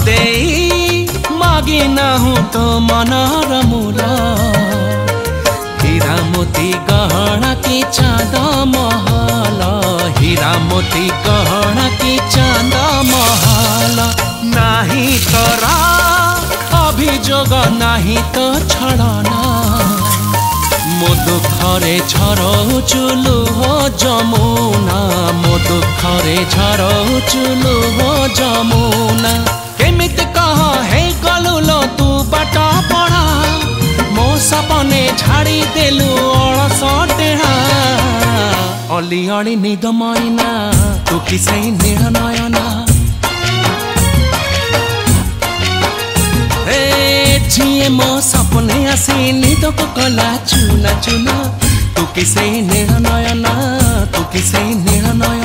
देई मागी नाहु तो मनर मूल हीरा मोती गहना की चांद महल हीरा मोती गहना की चांद महल नाही तोरा अभियोग नाही तो छड़ना मो दुखरे झरौचु लुह जमुना मो दुखरे झरौचु लुह जमुना केमिति कह हे गलु लो तू बाट पड़ा मो सपने झाड़ी देलु अलस टेढ़ा अली अली निद मैना तू किसे नील नयना जिए मो सपने आसी निद को कला चुना चुना तू किसे नील नयना तू किसे नील नयना।